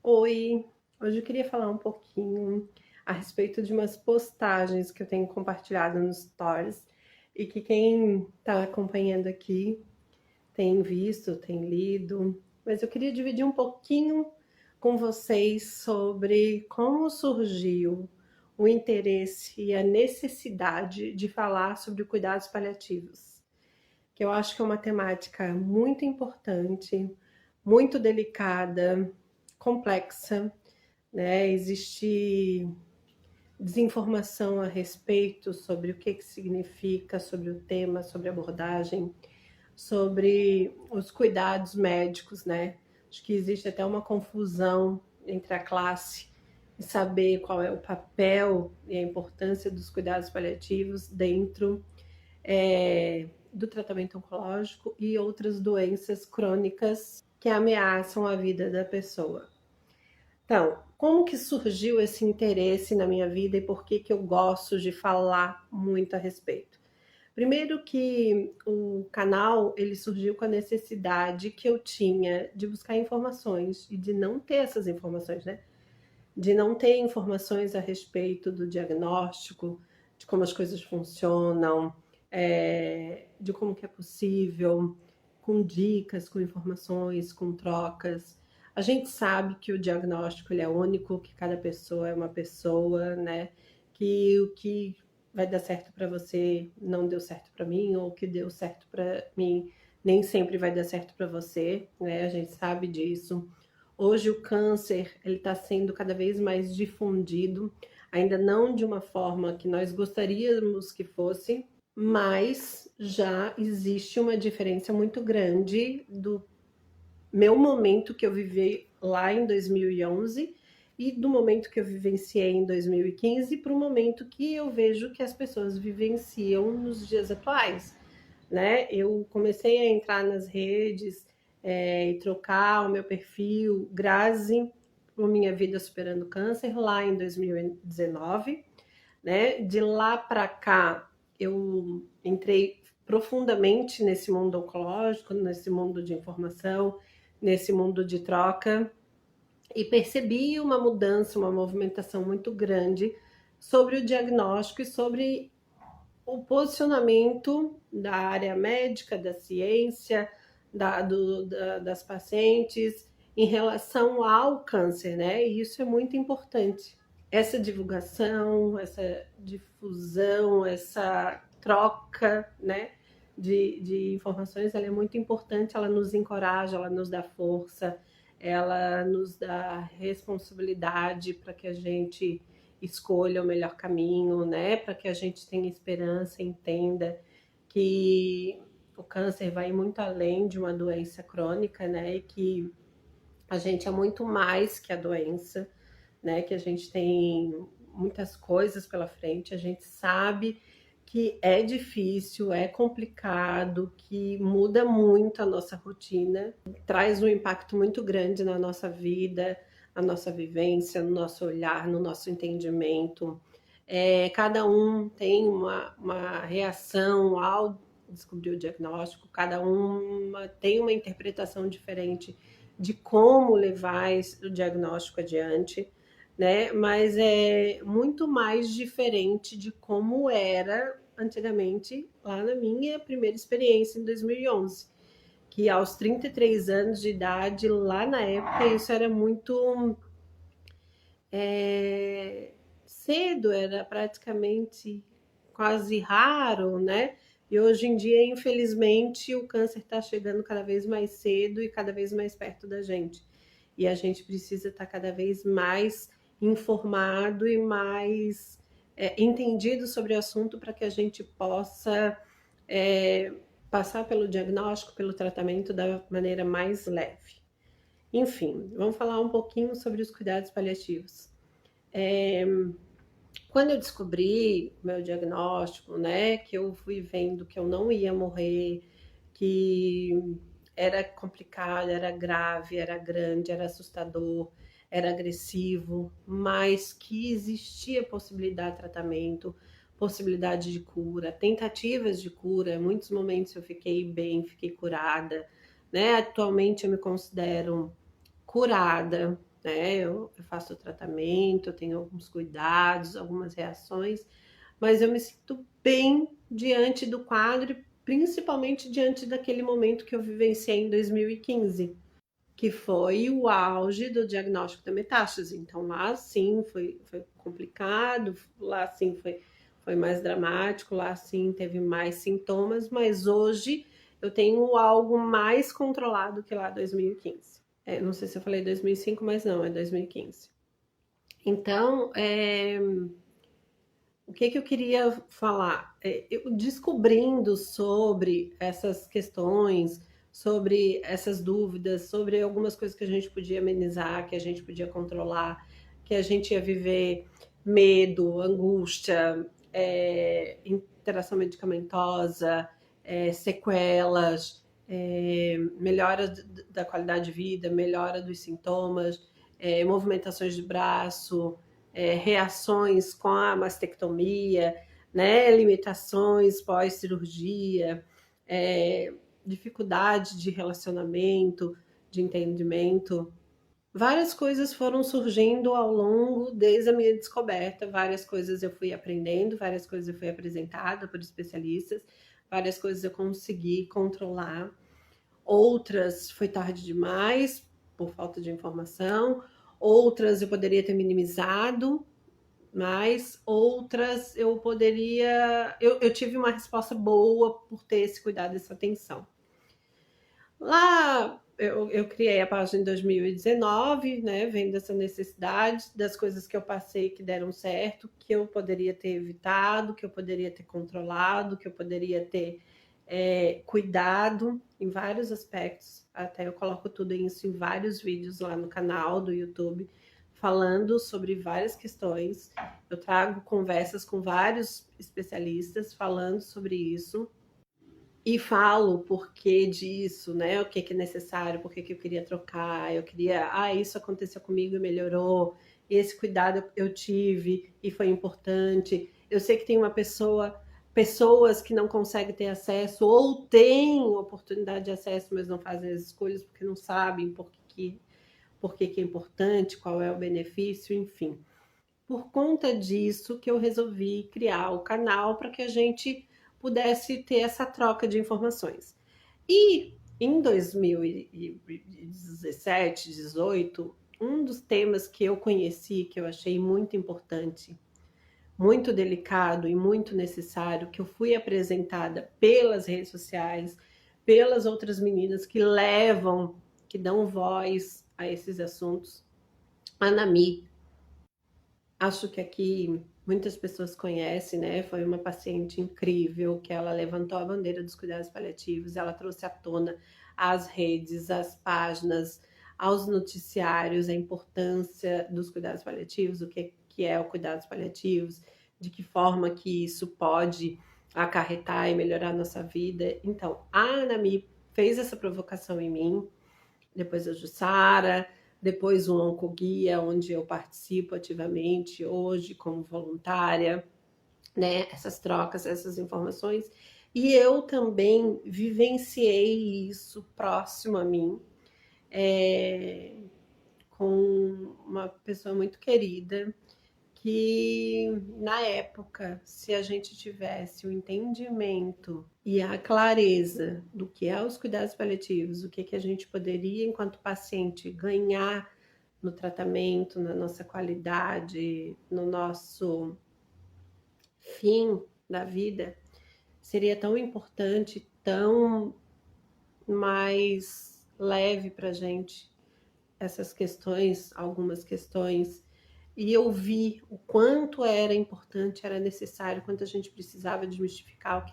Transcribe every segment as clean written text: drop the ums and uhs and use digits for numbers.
Oi, hoje eu queria falar um pouquinho a respeito de umas postagens que eu tenho compartilhado nos stories e que quem está acompanhando aqui tem visto, tem lido, mas eu queria dividir um pouquinho com vocês sobre como surgiu o interesse e a necessidade de falar sobre cuidados paliativos, que eu acho que é uma temática muito importante, muito delicada, complexa, né? Existe desinformação a respeito sobre o que significa, sobre o tema, sobre a abordagem, sobre os cuidados médicos, né? Acho que existe até uma confusão entre a classe e saber qual é o papel e a importância dos cuidados paliativos dentro do tratamento oncológico e outras doenças crônicas que ameaçam a vida da pessoa. Então, como que surgiu esse interesse na minha vida e por que que eu gosto de falar muito a respeito? Primeiro que o canal, ele surgiu com a necessidade que eu tinha de buscar informações e de não ter essas informações, né? De não ter informações a respeito do diagnóstico, de como as coisas funcionam, de como que é possível, com dicas, com informações, com trocas. A gente sabe que o diagnóstico ele é único, que cada pessoa é uma pessoa, né? Que o que vai dar certo para você não deu certo para mim, ou o que deu certo para mim nem sempre vai dar certo para você, né? A gente sabe disso. Hoje o câncer ele está sendo cada vez mais difundido, ainda não de uma forma que nós gostaríamos que fosse, mas já existe uma diferença muito grande do meu momento que eu vivi lá em 2011 e do momento que eu vivenciei em 2015 para o momento que eu vejo que as pessoas vivenciam nos dias atuais, né? Eu comecei a entrar nas redes e trocar o meu perfil Grazi, por Minha Vida Superando Câncer, lá em 2019, né? De lá para cá, eu entrei profundamente nesse mundo oncológico, nesse mundo de informação, nesse mundo de troca, e percebi uma mudança, uma movimentação muito grande sobre o diagnóstico e sobre o posicionamento da área médica, da ciência, das pacientes em relação ao câncer, né? E isso é muito importante. Essa divulgação, essa difusão, essa troca, né? De informações, ela é muito importante, ela nos encoraja, ela nos dá força, ela nos dá responsabilidade para que a gente escolha o melhor caminho, né? Para que a gente tenha esperança, entenda que o câncer vai muito além de uma doença crônica, né? E que a gente é muito mais que a doença, né? Que a gente tem muitas coisas pela frente, a gente sabe que é difícil, é complicado, que muda muito a nossa rotina, traz um impacto muito grande na nossa vida, na nossa vivência, no nosso olhar, no nosso entendimento. Cada um tem uma reação ao descobrir o diagnóstico, cada um tem uma interpretação diferente de como levar o diagnóstico adiante, né? Mas é muito mais diferente de como era antigamente, lá na minha primeira experiência em 2011, que aos 33 anos de idade, lá na época, isso era muito cedo, era praticamente quase raro, né? E hoje em dia, infelizmente, o câncer está chegando cada vez mais cedo e cada vez mais perto da gente. E a gente precisa estar cada vez mais informado e mais entendido sobre o assunto para que a gente possa passar pelo diagnóstico, pelo tratamento da maneira mais leve. Enfim, vamos falar um pouquinho sobre os cuidados paliativos. Quando eu descobri o meu diagnóstico, né, que eu fui vendo que eu não ia morrer, que era complicado, era grave, era grande, era assustador, era agressivo, mas que existia possibilidade de tratamento, possibilidade de cura, tentativas de cura. Em muitos momentos eu fiquei bem, fiquei curada, né? Atualmente eu me considero curada, né? Eu faço o tratamento, eu tenho alguns cuidados, algumas reações, mas eu me sinto bem diante do quadro, principalmente diante daquele momento que eu vivenciei em 2015, que foi o auge do diagnóstico da metástase. Então lá sim foi complicado, lá sim foi mais dramático, lá sim teve mais sintomas, mas hoje eu tenho algo mais controlado que lá 2015. Não sei se eu falei 2005, mas não, é 2015. Então, o que eu queria falar? Eu descobrindo sobre essas questões, sobre essas dúvidas, sobre algumas coisas que a gente podia amenizar, que a gente podia controlar, que a gente ia viver medo, angústia, interação medicamentosa, sequelas, melhora da qualidade de vida, melhora dos sintomas, movimentações de braço, reações com a mastectomia, né, limitações pós-cirurgia, dificuldade de relacionamento, de entendimento. Várias coisas foram surgindo ao longo, desde a minha descoberta, várias coisas eu fui aprendendo, várias coisas eu fui apresentada por especialistas, várias coisas eu consegui controlar, outras foi tarde demais, por falta de informação, outras eu poderia ter minimizado, mas outras eu poderia. Eu tive uma resposta boa por ter esse cuidado, essa atenção. Lá eu criei a página em 2019, né? Vendo essa necessidade das coisas que eu passei que deram certo, que eu poderia ter evitado, que eu poderia ter controlado, que eu poderia ter cuidado em vários aspectos. Até eu coloco tudo isso em vários vídeos lá no canal do YouTube, falando sobre várias questões. Eu trago conversas com vários especialistas falando sobre isso. E falo o porquê disso, né? O que é necessário, por que eu queria trocar, eu queria, isso aconteceu comigo e melhorou, esse cuidado eu tive e foi importante. Eu sei que tem pessoas que não conseguem ter acesso ou têm oportunidade de acesso, mas não fazem as escolhas porque não sabem por que é importante, qual é o benefício, enfim. Por conta disso que eu resolvi criar o canal para que a gente pudesse ter essa troca de informações. E em 2017, 18, um dos temas que eu conheci, que eu achei muito importante, muito delicado e muito necessário, que eu fui apresentada pelas redes sociais, pelas outras meninas que dão voz a esses assuntos, a Nami. Acho que aqui muitas pessoas conhecem, né? Foi uma paciente incrível que ela levantou a bandeira dos cuidados paliativos, ela trouxe à tona às redes, às páginas, aos noticiários a importância dos cuidados paliativos, o que é o cuidados paliativos, de que forma que isso pode acarretar e melhorar a nossa vida. Então, a Anami fez essa provocação em mim, depois a Jussara, depois o Oncoguia, onde eu participo ativamente hoje como voluntária, né? Essas trocas, essas informações. E eu também vivenciei isso próximo a mim, com uma pessoa muito querida, que na época, se a gente tivesse o entendimento e a clareza do que é os cuidados paliativos, o que a gente poderia, enquanto paciente, ganhar no tratamento, na nossa qualidade, no nosso fim da vida, seria tão importante, tão mais leve para a gente essas questões, algumas questões. E eu vi o quanto era importante, era necessário, quanto a gente precisava desmistificar,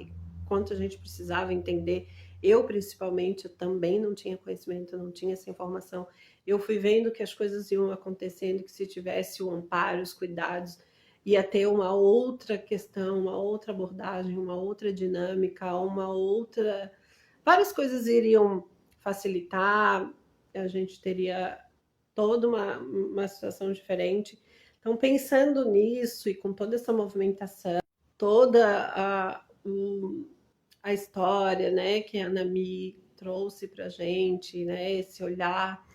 quanto a gente precisava entender. Eu, principalmente, eu também não tinha conhecimento, eu não tinha essa informação. Eu fui vendo que as coisas iam acontecendo, que se tivesse o amparo, os cuidados, ia ter uma outra questão, uma outra abordagem, uma outra dinâmica, uma outra... Várias coisas iriam facilitar, a gente teria toda uma situação diferente. Então, pensando nisso e com toda essa movimentação, toda a história, né, que a Nami trouxe para a gente, né, esse olhar,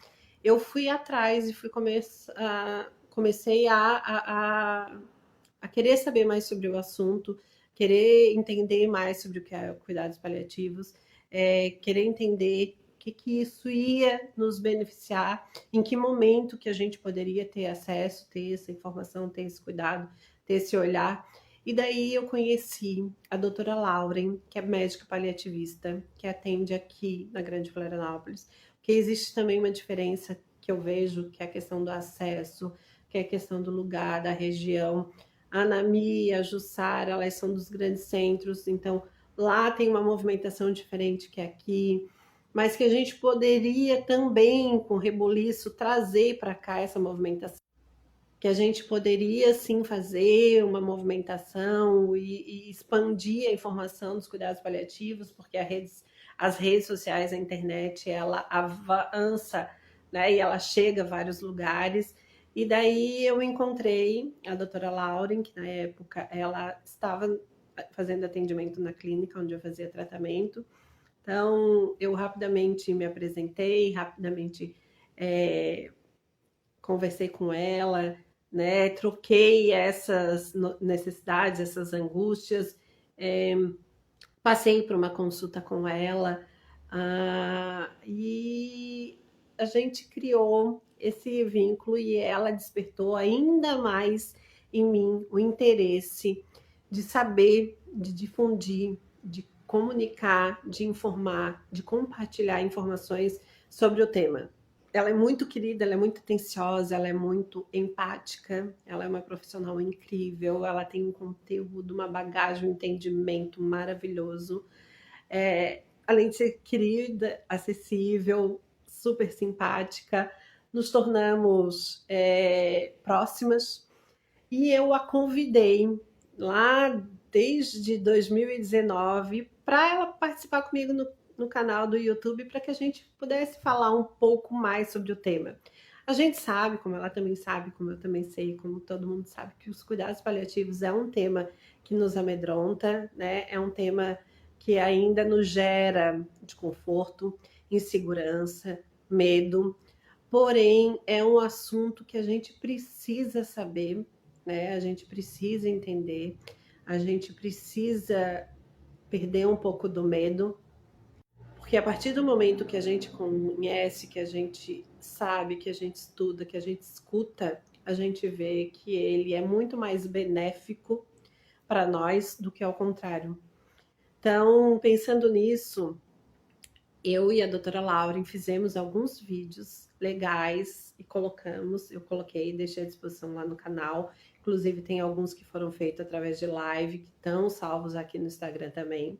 eu fui atrás e comecei a querer saber mais sobre o assunto, querer entender mais sobre o que é cuidados paliativos, querer entender o que isso ia nos beneficiar, em que momento que a gente poderia ter acesso, ter essa informação, ter esse cuidado, ter esse olhar. E daí eu conheci a doutora Lauren, que é médica paliativista, que atende aqui na Grande Florianópolis, porque existe também uma diferença que eu vejo, que é a questão do acesso, que é a questão do lugar, da região. A Anami, a Jussara, elas são dos grandes centros, então lá tem uma movimentação diferente que aqui, mas que a gente poderia também, com reboliço, trazer para cá essa movimentação, que a gente poderia sim fazer uma movimentação e expandir a informação dos cuidados paliativos, porque as redes sociais, a internet, ela avança, né, e ela chega a vários lugares. E daí eu encontrei a doutora Lauren, que na época ela estava fazendo atendimento na clínica onde eu fazia tratamento. Então eu rapidamente me apresentei, rapidamente conversei com ela, né? Troquei essas necessidades, essas angústias, passei por uma consulta com ela, e a gente criou esse vínculo e ela despertou ainda mais em mim o interesse de saber, de difundir, de comunicar, de informar, de compartilhar informações sobre o tema. Ela é muito querida, ela é muito atenciosa, ela é muito empática, ela é uma profissional incrível, ela tem um conteúdo, uma bagagem, um entendimento maravilhoso. Além de ser querida, acessível, super simpática, nos tornamos próximas e eu a convidei lá desde 2019 para ela participar comigo no canal do YouTube para que a gente pudesse falar um pouco mais sobre o tema. A gente sabe, como ela também sabe, como eu também sei, como todo mundo sabe, que os cuidados paliativos é um tema que nos amedronta, né? É um tema que ainda nos gera desconforto, insegurança, medo. Porém, é um assunto que a gente precisa saber, né? A gente precisa entender, a gente precisa perder um pouco do medo, porque a partir do momento que a gente conhece, que a gente sabe, que a gente estuda, que a gente escuta, a gente vê que ele é muito mais benéfico para nós do que ao contrário. Então, pensando nisso, eu e a doutora Lauren fizemos alguns vídeos legais e eu coloquei, deixei à disposição lá no canal. Inclusive, tem alguns que foram feitos através de live, que estão salvos aqui no Instagram também.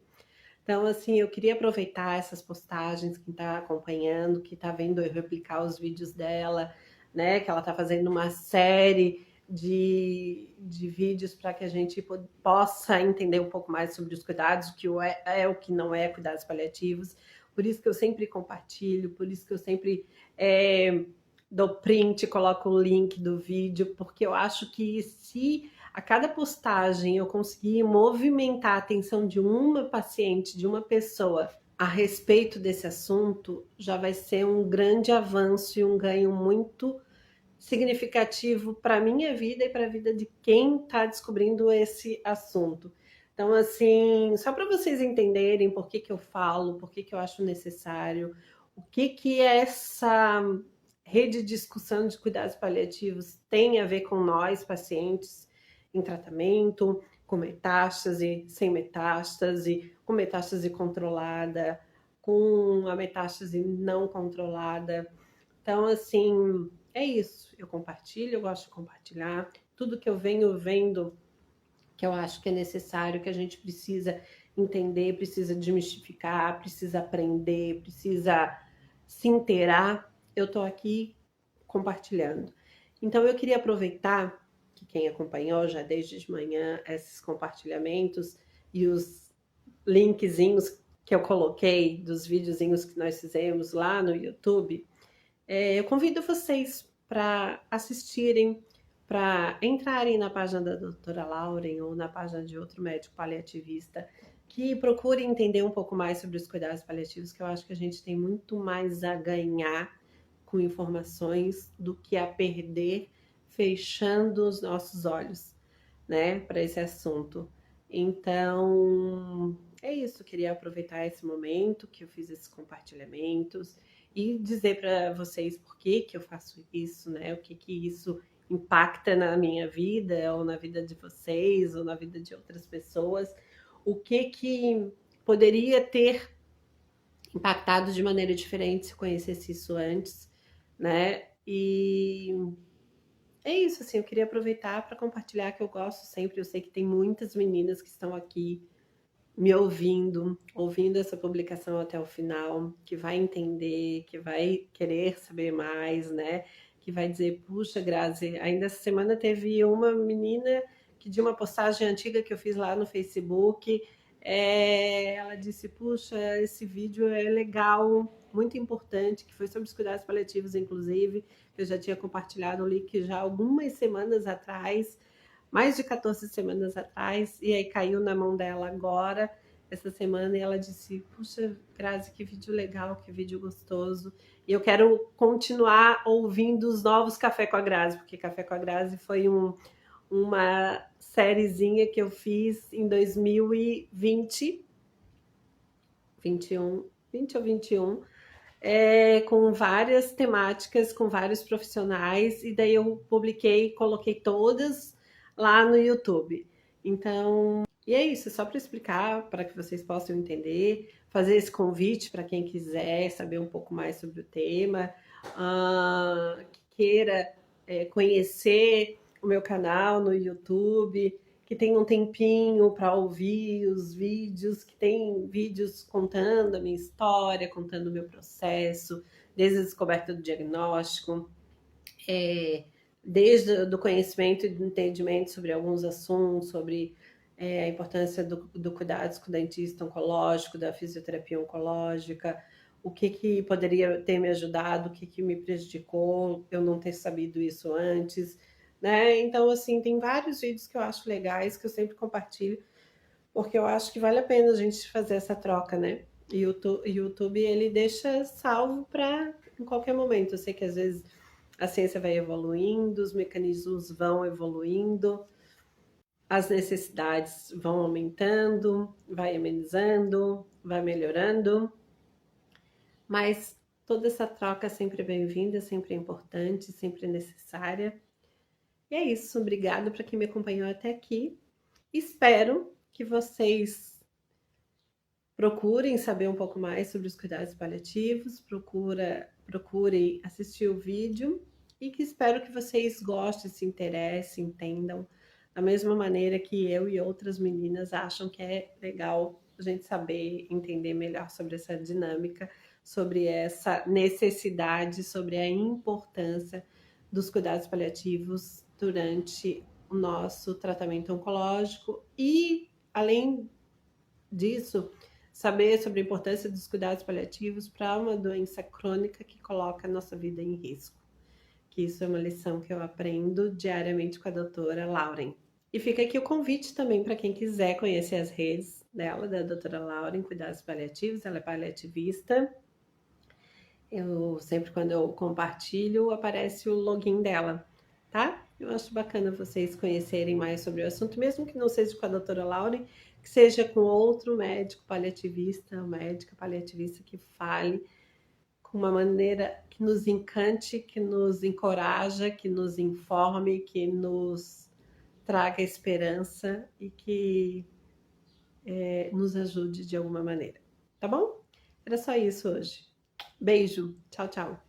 Então, assim, eu queria aproveitar essas postagens, quem está acompanhando, que está vendo eu replicar os vídeos dela, né? Que ela está fazendo uma série de vídeos para que a gente possa entender um pouco mais sobre os cuidados, o que o que não é cuidados paliativos. Por isso que eu sempre compartilho, por isso que eu sempre dou print, coloco o link do vídeo, porque eu acho que se a cada postagem eu conseguir movimentar a atenção de uma paciente, de uma pessoa a respeito desse assunto, já vai ser um grande avanço e um ganho muito significativo para a minha vida e para a vida de quem está descobrindo esse assunto. Então, assim, só para vocês entenderem por que eu falo, por que eu acho necessário, o que essa rede de discussão de cuidados paliativos tem a ver com nós, pacientes, em tratamento, com metástase, sem metástase, com metástase controlada, com a metástase não controlada. Então, assim, é isso. Eu compartilho, eu gosto de compartilhar. Tudo que eu venho vendo, que eu acho que é necessário, que a gente precisa entender, precisa desmistificar, precisa aprender, precisa se inteirar, eu estou aqui compartilhando. Então, eu queria aproveitar que quem acompanhou já desde de manhã esses compartilhamentos e os linkzinhos que eu coloquei dos videozinhos que nós fizemos lá no YouTube, eu convido vocês para assistirem, para entrarem na página da doutora Lauren ou na página de outro médico paliativista, que procure entender um pouco mais sobre os cuidados paliativos, que eu acho que a gente tem muito mais a ganhar com informações do que a perder fechando os nossos olhos, né, para esse assunto. Então, é isso, queria aproveitar esse momento que eu fiz esses compartilhamentos e dizer para vocês por que que eu faço isso, né? O que que isso impacta na minha vida, ou na vida de vocês, ou na vida de outras pessoas. O que que poderia ter impactado de maneira diferente se eu conhecesse isso antes, né? E é isso, assim, eu queria aproveitar para compartilhar que eu gosto sempre. Eu sei que tem muitas meninas que estão aqui me ouvindo, ouvindo essa publicação até o final, que vai entender, que vai querer saber mais, né? Que vai dizer, puxa, Grazi, ainda essa semana teve uma menina que de uma postagem antiga que eu fiz lá no Facebook, ela disse, puxa, esse vídeo é legal, muito importante, que foi sobre os cuidados paliativos, inclusive, que eu já tinha compartilhado o link já algumas semanas atrás, mais de 14 semanas atrás, e aí caiu na mão dela agora, essa semana, e ela disse, puxa, Grazi, que vídeo legal, que vídeo gostoso, e eu quero continuar ouvindo os novos Café com a Grazi, porque Café com a Grazi foi uma sériezinha que eu fiz em 2020, 21, 20 ou 21, com várias temáticas, com vários profissionais, e daí eu publiquei, coloquei todas lá no YouTube. Então, e é isso, só para explicar, para que vocês possam entender, fazer esse convite para quem quiser saber um pouco mais sobre o tema, que queira conhecer o meu canal no YouTube, que tem um tempinho para ouvir os vídeos, que tem vídeos contando a minha história, contando o meu processo, desde a descoberta do diagnóstico, desde o conhecimento e do entendimento sobre alguns assuntos, sobre a importância do cuidado com o dentista oncológico, da fisioterapia oncológica, o que poderia ter me ajudado, o que me prejudicou eu não ter sabido isso antes, né? Então, assim, tem vários vídeos que eu acho legais, que eu sempre compartilho, porque eu acho que vale a pena a gente fazer essa troca, né? E o YouTube, ele deixa salvo para em qualquer momento. Eu sei que às vezes a ciência vai evoluindo, os mecanismos vão evoluindo, as necessidades vão aumentando, vai amenizando, vai melhorando, mas toda essa troca sempre é bem-vinda, sempre é importante, sempre é necessária. E é isso, obrigado para quem me acompanhou até aqui. Espero que vocês procurem saber um pouco mais sobre os cuidados paliativos, procurem assistir o vídeo e que espero que vocês gostem, se interessem, entendam, da mesma maneira que eu e outras meninas acham que é legal a gente saber, entender melhor sobre essa dinâmica, sobre essa necessidade, sobre a importância dos cuidados paliativos durante o nosso tratamento oncológico e, além disso, saber sobre a importância dos cuidados paliativos para uma doença crônica que coloca a nossa vida em risco. Que isso é uma lição que eu aprendo diariamente com a doutora Lauren. E fica aqui o convite também para quem quiser conhecer as redes dela, da doutora Lauren, Cuidados Paliativos, ela é paliativista. Eu sempre, quando eu compartilho, aparece o login dela, tá? Eu acho bacana vocês conhecerem mais sobre o assunto, mesmo que não seja com a doutora Lauren, que seja com outro médico paliativista, médica paliativista que fale com uma maneira que nos encante, que nos encoraja, que nos informe, que nos traga esperança e que nos ajude de alguma maneira, tá bom? Era só isso hoje. Beijo, tchau, tchau.